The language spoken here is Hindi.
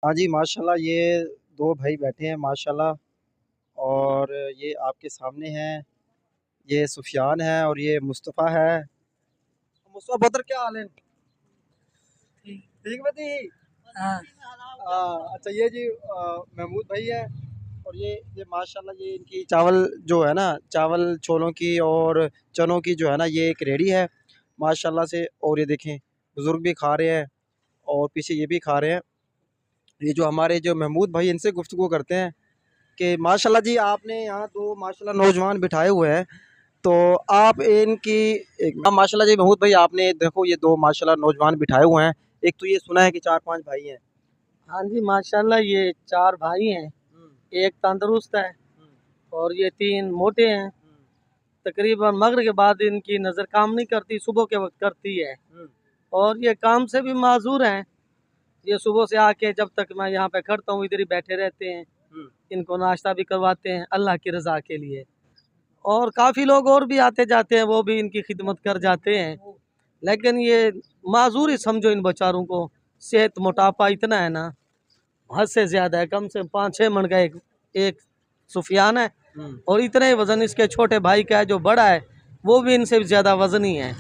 हाँ जी, माशाल्लाह ये 2 भाई बैठे हैं माशाल्लाह। और ये आपके सामने हैं, ये सुफ़ियान है और ये मुस्तफ़ा है। मुस्तफ़ा बदर क्या हाल है? ठीक बदी। हाँ। अच्छा ये जी महमूद भाई है। और ये माशाल्लाह ये इनकी चावल जो है ना, चावल छोलों की और चनों की जो है ना, ये एक रेहड़ी है माशाल्लाह से। और ये देखें बुज़ुर्ग भी खा रहे हैं और पीछे ये भी खा रहे हैं। ये जो हमारे जो महमूद भाई इनसे गुफ्तगू करते हैं कि माशाल्लाह जी आपने यहाँ 2 माशाल्लाह नौजवान बिठाए हुए हैं, तो आप इनकी माशाल्लाह जी महमूद भाई आपने देखो ये 2 माशाल्लाह नौजवान बिठाए हुए हैं। एक तो ये सुना है कि 4-5 भाई हैं। हाँ जी, माशाल्लाह ये 4 भाई हैं, हुँ, एक तंदुरुस्त है हुँ, और ये 3 मोटे हैं। हुँ, तकरीबन मगरिब के बाद इनकी नज़र काम नहीं करती, सुबह के वक़्त करती है हुँ, और ये काम से भी माज़ूर हैं। ये सुबह से आके जब तक मैं यहाँ पे खड़ता हूँ इधर ही बैठे रहते हैं। हुँ, इनको नाश्ता भी करवाते हैं अल्लाह की रज़ा के लिए और काफ़ी लोग और भी आते जाते हैं, वो भी इनकी खिदमत कर जाते हैं। लेकिन ये माज़ूर ही समझो इन बेचारों को, सेहत मोटापा इतना है ना, हद से ज़्यादा है। कम से 5-6 मन का एक सुफियान है हुँ। और इतना ही वज़न इसके छोटे भाई का है जो बड़ा है, वो भी इनसे भी ज़्यादा वज़नी है।